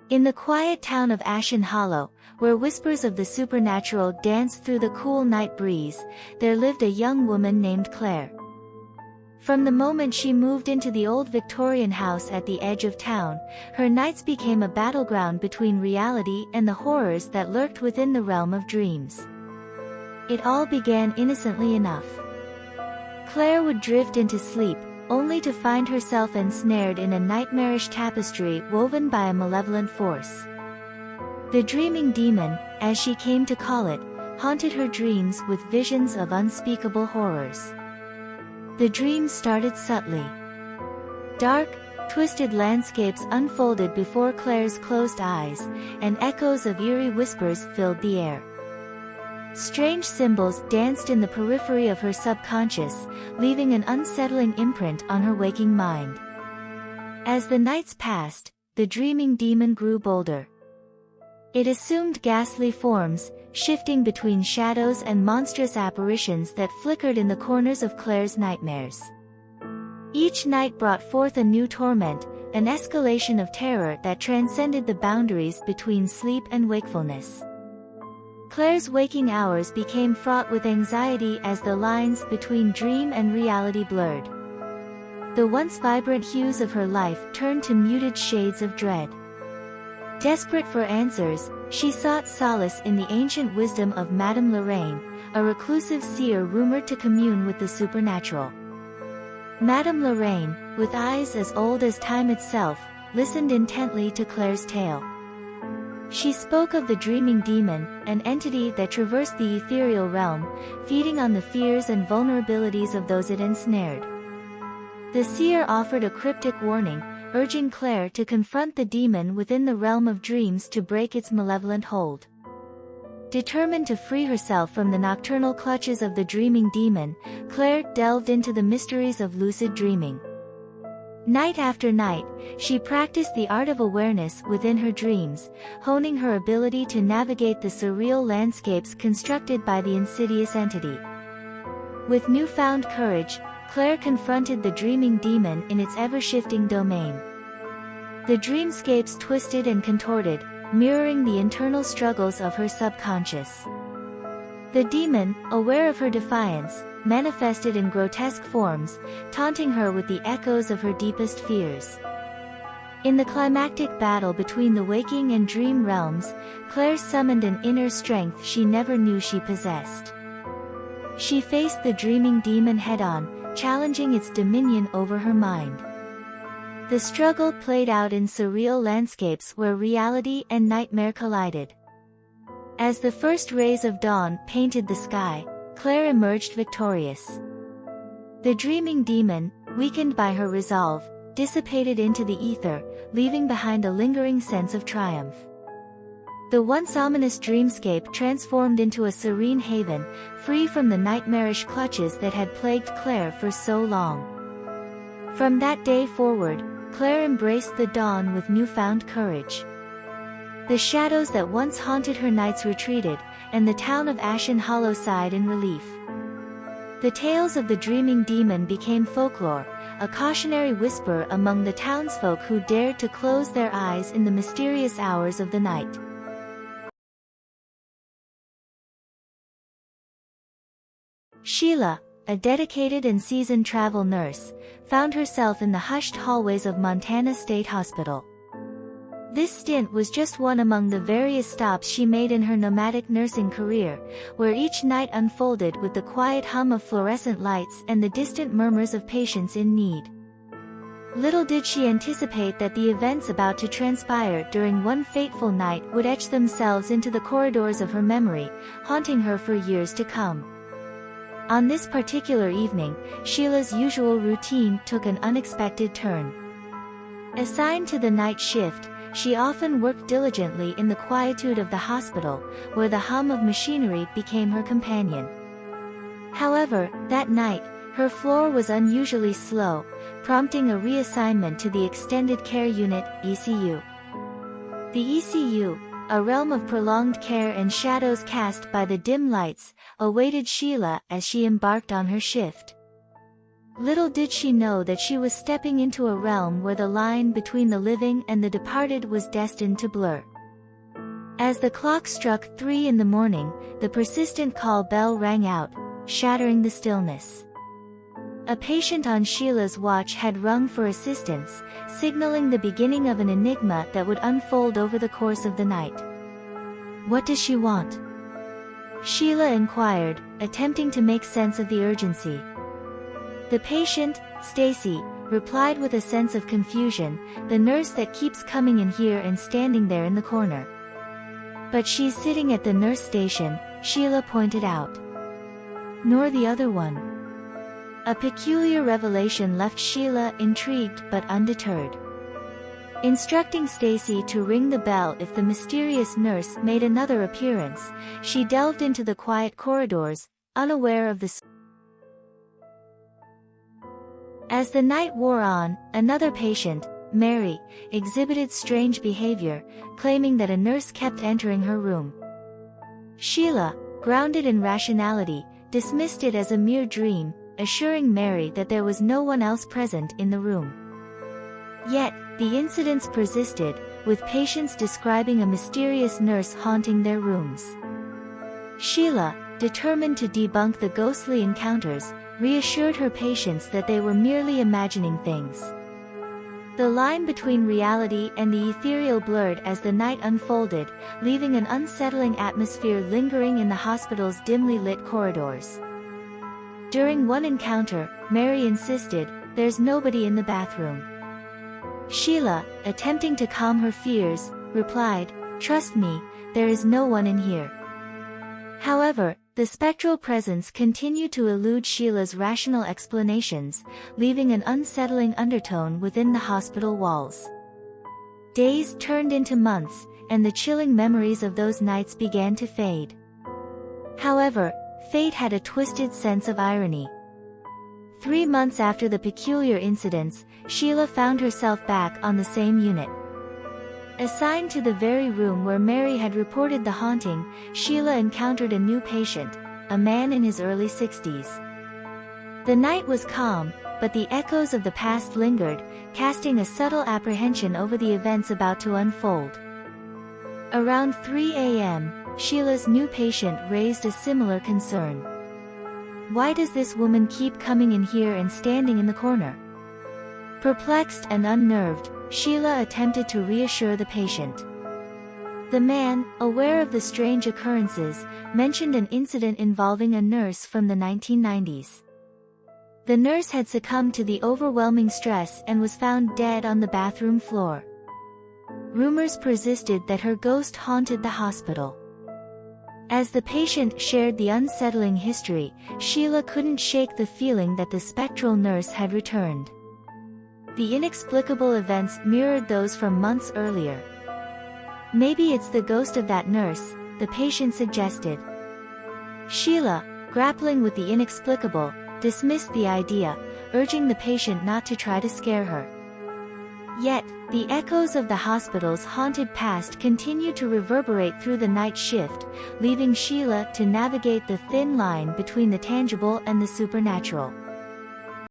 In the quiet town of Ashen Hollow, where whispers of the supernatural danced through the cool night breeze, there lived a young woman named Claire. From the moment she moved into the old Victorian house at the edge of town, her nights became a battleground between reality and the horrors that lurked within the realm of dreams. It all began innocently enough. Claire would drift into sleep, only to find herself ensnared in a nightmarish tapestry woven by a malevolent force. The dreaming demon, as she came to call it, haunted her dreams with visions of unspeakable horrors. The dreams started subtly. Dark, twisted landscapes unfolded before Claire's closed eyes, and echoes of eerie whispers filled the air. Strange symbols danced in the periphery of her subconscious, leaving an unsettling imprint on her waking mind. As the nights passed, the dreaming demon grew bolder. It assumed ghastly forms, shifting between shadows and monstrous apparitions that flickered in the corners of Claire's nightmares. Each night brought forth a new torment, an escalation of terror that transcended the boundaries between sleep and wakefulness. Claire's waking hours became fraught with anxiety as the lines between dream and reality blurred. The once vibrant hues of her life turned to muted shades of dread. Desperate for answers, she sought solace in the ancient wisdom of Madame Lorraine, a reclusive seer rumored to commune with the supernatural. Madame Lorraine, with eyes as old as time itself, listened intently to Claire's tale. She spoke of the dreaming demon, an entity that traversed the ethereal realm, feeding on the fears and vulnerabilities of those it ensnared. The seer offered a cryptic warning, urging Claire to confront the demon within the realm of dreams to break its malevolent hold. Determined to free herself from the nocturnal clutches of the dreaming demon, Claire delved into the mysteries of lucid dreaming. Night after night, she practiced the art of awareness within her dreams, honing her ability to navigate the surreal landscapes constructed by the insidious entity. With newfound courage, Claire confronted the dreaming demon in its ever-shifting domain. The dreamscapes twisted and contorted, mirroring the internal struggles of her subconscious. The demon, aware of her defiance, manifested in grotesque forms, taunting her with the echoes of her deepest fears. In the climactic battle between the waking and dream realms, Claire summoned an inner strength she never knew she possessed. She faced the dreaming demon head-on, challenging its dominion over her mind. The struggle played out in surreal landscapes where reality and nightmare collided. As the first rays of dawn painted the sky, Claire emerged victorious. The dreaming demon, weakened by her resolve, dissipated into the ether, leaving behind a lingering sense of triumph. The once ominous dreamscape transformed into a serene haven, free from the nightmarish clutches that had plagued Claire for so long. From that day forward, Claire embraced the dawn with newfound courage. The shadows that once haunted her nights retreated, and the town of Ashen Hollow sighed in relief. The tales of the dreaming demon became folklore, a cautionary whisper among the townsfolk who dared to close their eyes in the mysterious hours of the night. Sheila, a dedicated and seasoned travel nurse, found herself in the hushed hallways of Montana State Hospital. This stint was just one among the various stops she made in her nomadic nursing career, where each night unfolded with the quiet hum of fluorescent lights and the distant murmurs of patients in need. Little did she anticipate that the events about to transpire during one fateful night would etch themselves into the corridors of her memory, haunting her for years to come. On this particular evening, Sheila's usual routine took an unexpected turn. Assigned to the night shift, she often worked diligently in the quietude of the hospital, where the hum of machinery became her companion. However, that night, her floor was unusually slow, prompting a reassignment to the Extended Care Unit, ECU. The ECU, a realm of prolonged care and shadows cast by the dim lights, awaited Sheila as she embarked on her shift. Little did she know that she was stepping into a realm where the line between the living and the departed was destined to blur. As the clock struck 3 in the morning, the persistent call bell rang out, shattering the stillness. A patient on Sheila's watch had rung for assistance, signaling the beginning of an enigma that would unfold over the course of the night. "What does she want?" Sheila inquired, attempting to make sense of the urgency. The patient, Stacy, replied with a sense of confusion, "The nurse that keeps coming in here and standing there in the corner." "But she's sitting at the nurse station," Sheila pointed out. "Nor the other one." A peculiar revelation left Sheila intrigued but undeterred. Instructing Stacy to ring the bell if the mysterious nurse made another appearance, she delved into the quiet corridors, unaware of the As the night wore on, another patient, Mary, exhibited strange behavior, claiming that a nurse kept entering her room. Sheila, grounded in rationality, dismissed it as a mere dream, assuring Mary that there was no one else present in the room. Yet, the incidents persisted, with patients describing a mysterious nurse haunting their rooms. Sheila, determined to debunk the ghostly encounters, reassured her patients that they were merely imagining things. The line between reality and the ethereal blurred as the night unfolded, leaving an unsettling atmosphere lingering in the hospital's dimly lit corridors. During one encounter, Mary insisted, "There's nobody in the bathroom." Sheila, attempting to calm her fears, replied, "Trust me, there is no one in here." However, the spectral presence continued to elude Sheila's rational explanations, leaving an unsettling undertone within the hospital walls. Days turned into months, and the chilling memories of those nights began to fade. However, fate had a twisted sense of irony. 3 months after the peculiar incidents, Sheila found herself back on the same unit. Assigned to the very room where Mary had reported the haunting, Sheila encountered a new patient, a man in his early 60s. The night was calm, but the echoes of the past lingered, casting a subtle apprehension over the events about to unfold. Around 3 a.m., Sheila's new patient raised a similar concern. "Why does this woman keep coming in here and standing in the corner?" Perplexed and unnerved, Sheila attempted to reassure the patient. The man, aware of the strange occurrences, mentioned an incident involving a nurse from the 1990s. The nurse had succumbed to the overwhelming stress and was found dead on the bathroom floor. Rumors persisted that her ghost haunted the hospital. As the patient shared the unsettling history, Sheila couldn't shake the feeling that the spectral nurse had returned. The inexplicable events mirrored those from months earlier. "Maybe it's the ghost of that nurse," the patient suggested. Sheila, grappling with the inexplicable, dismissed the idea, urging the patient not to try to scare her. Yet, the echoes of the hospital's haunted past continued to reverberate through the night shift, leaving Sheila to navigate the thin line between the tangible and the supernatural.